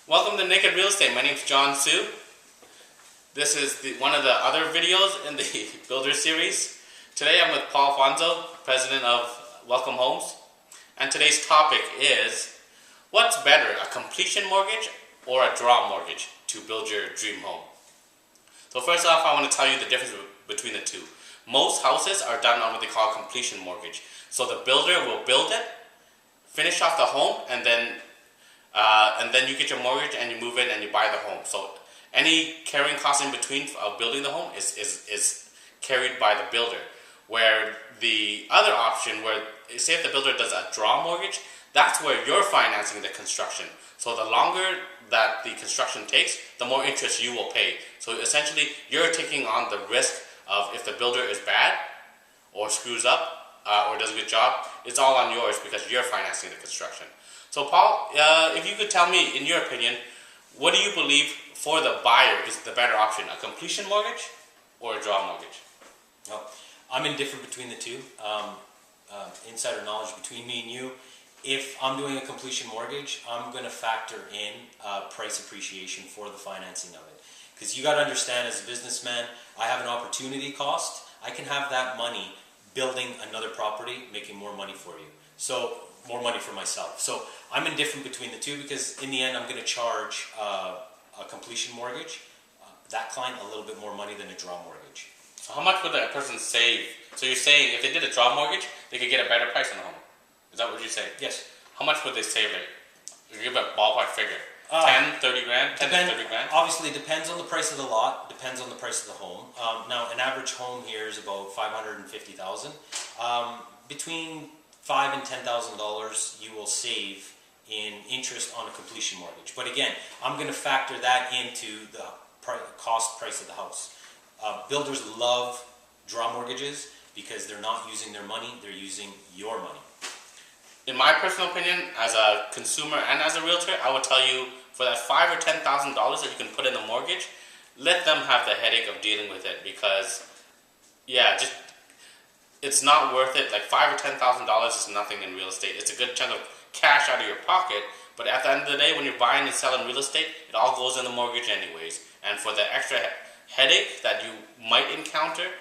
Welcome to Naked Real Estate. My name is John Su. This is one of the other videos in the Builder series. Today I'm with Paul Fonzo, President of Welcome Homes. And today's topic is, what's better, a completion mortgage or a draw mortgage to build your dream home? So first off, I want to tell you the difference between the two. Most houses are done on what they call a completion mortgage. So the builder will build it, finish off the home, and then you get your mortgage and you move in and you buy the home. So any carrying cost in between of building the home is carried by the builder. Where the other option, where say if the builder does a draw mortgage, that's where you're financing the construction. So the longer that the construction takes, the more interest you will pay. So essentially, you're taking on the risk of if the builder is bad or screws up or does a good job, it's all on yours because you're financing the construction. So Paul, if you could tell me, in your opinion, what do you believe for the buyer is the better option, a completion mortgage or a draw mortgage? Well, I'm indifferent between the two. Insider knowledge between me and you, if I'm doing a completion mortgage, I'm going to factor in price appreciation for the financing of it. Because you got to understand, as a businessman, I have an opportunity cost. I can have that money building another property, making more money for you. So more money for myself. So I'm indifferent between the two because in the end, I'm going to charge a completion mortgage, that client a little bit more money than a draw mortgage. So how much would that person save? So you're saying if they did a draw mortgage, they could get a better price on the home. Is that what you're saying? Yes. How much would they save it? Give a ballpark figure. 10, 30 grand? 10 to 30 grand? Obviously, it depends on the price of the lot, depends on the price of the home. Now, an average home here is about $550,000. Between $5,000 and $10,000 you will save in interest on a completion mortgage. But again, I'm going to factor that into the cost price of the house. Builders love draw mortgages because they're not using their money, they're using your money. In my personal opinion, as a consumer and as a realtor, I would tell you for that $5,000 or $10,000 that you can put in the mortgage, let them have the headache of dealing with it because, yeah, it's not worth it. Like $5,000 or $10,000 is nothing in real estate. It's a good chunk of cash out of your pocket, but at the end of the day, when you're buying and selling real estate, it all goes in the mortgage anyways. And for the extra headache that you might encounter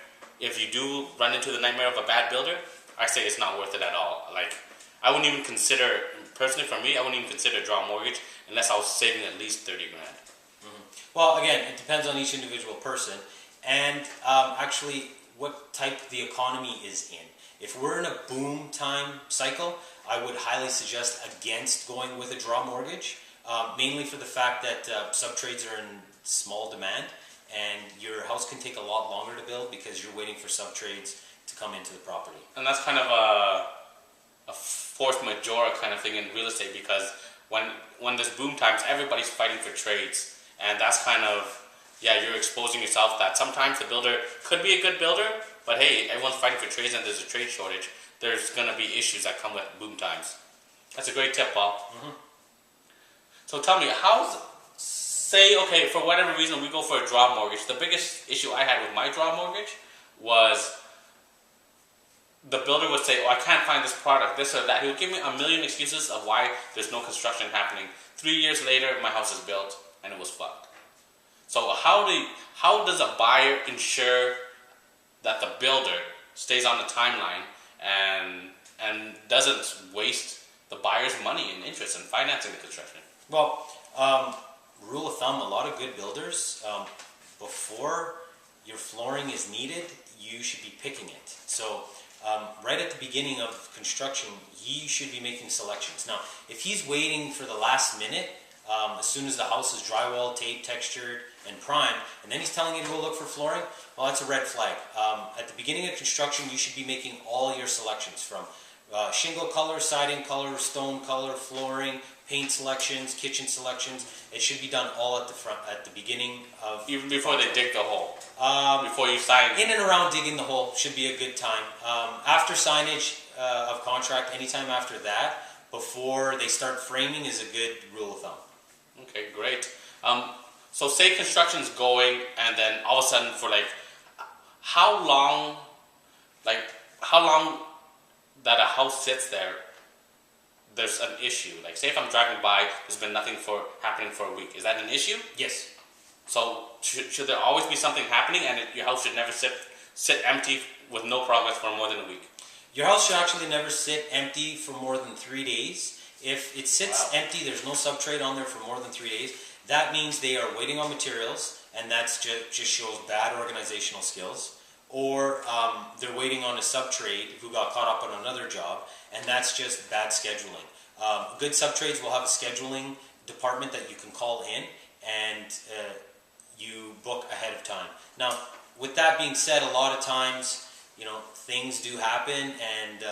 if you do run into the nightmare of a bad builder, I say it's not worth it at all. Like, I wouldn't even consider, personally for me, I wouldn't even consider a draw mortgage unless I was saving at least 30 grand. Mm-hmm. Well, again, it depends on each individual person and actually what type the economy is in. If we're in a boom time cycle, I would highly suggest against going with a draw mortgage, mainly for the fact that subtrades are in small demand and your house can take a lot longer to build because you're waiting for subtrades to come into the property. And that's kind of a force majeure kind of thing in real estate because when there's boom times, everybody's fighting for trades. And that's kind of, yeah, you're exposing yourself that sometimes the builder could be a good builder, but hey, everyone's fighting for trades and there's a trade shortage. There's going to be issues that come with boom times. That's a great tip, Paul. Mm-hmm. So tell me, say, okay, for whatever reason we go for a draw mortgage, the biggest issue I had with my draw mortgage was the builder would say, oh, I can't find this product, this or that. He would give me a million excuses of why there's no construction happening. 3 years later, my house is built and it was fucked. So how does a buyer ensure that the builder stays on the timeline and doesn't waste the buyer's money and interest in financing the construction? Well, rule of thumb, a lot of good builders, before your flooring is needed, you should be picking it. So right at the beginning of construction, he should be making selections. Now, if he's waiting for the last minute, as soon as the house is drywall, tape, textured, and primed, and then he's telling you to go look for flooring, well, that's a red flag. At the beginning of construction, you should be making all your selections from shingle color, siding color, stone color, flooring, paint selections, kitchen selections. It should be done all at the beginning of... Even before they dig the hole? Before you sign? In and around digging the hole should be a good time. After signage of contract, anytime after that, before they start framing is a good rule of thumb. Okay, great. So say construction's going and then all of a sudden for how long that a house sits there there's an issue. Like, say if I'm driving by, there's been nothing happening for a week. Is that an issue? Yes. So should there always be something happening, and your house should never sit empty with no progress for more than a week? Your house should actually never sit empty for more than 3 days. If it sits empty, there's no subtrade on there for more than 3 days, that means they are waiting on materials, and that's just shows bad organizational skills. Or they're waiting on a subtrade who got caught up on another job, and that's just bad scheduling. Good subtrades will have a scheduling department that you can call in, and you book ahead of time. Now, with that being said, a lot of times, things do happen, and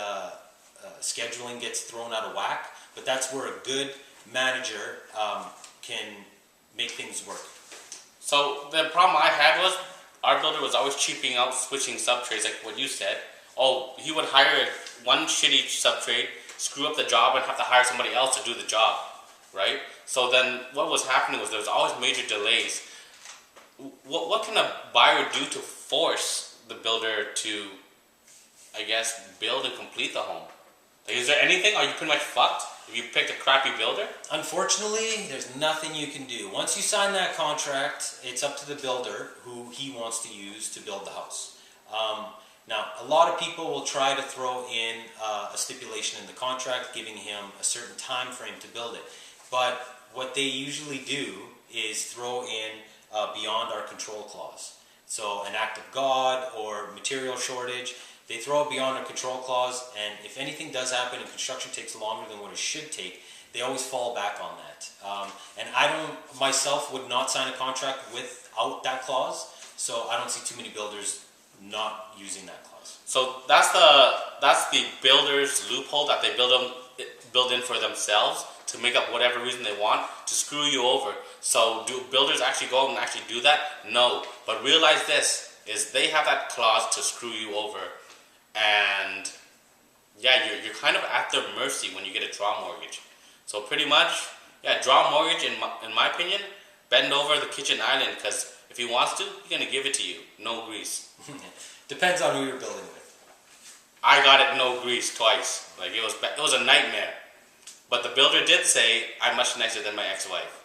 scheduling gets thrown out of whack, but that's where a good manager can make things work. So the problem I had was, our builder was always cheaping out switching subtrades, like what you said. Oh, he would hire one shitty subtrade, screw up the job, and have to hire somebody else to do the job, right? So then what was happening was there was always major delays. What can a buyer do to force the builder to, I guess, build and complete the home? Like, is there anything? Are you pretty much fucked if you picked a crappy builder? Unfortunately, there's nothing you can do. Once you sign that contract, it's up to the builder who he wants to use to build the house. Now, a lot of people will try to throw in a stipulation in the contract giving him a certain time frame to build it. But what they usually do is throw in beyond our control clause. So an act of God or material shortage, they throw it beyond our control clause, and if anything does happen and construction takes longer than what it should take, they always fall back on that. And I myself would not sign a contract without that clause, so I don't see too many builders not using that clause. So that's the builder's loophole that they build in for themselves to make up whatever reason they want to screw you over. So do builders actually go out and actually do that? No. But realize this, is they have that clause to screw you over. And yeah, you're kind of at their mercy when you get a draw mortgage. So pretty much, yeah, draw mortgage, in my opinion, bend over the kitchen island, because if he wants to, he's going to give it to you. No grease. Depends on who you're building with. I got it no grease twice. Like, it was a nightmare. But the builder did say, I'm much nicer than my ex-wife.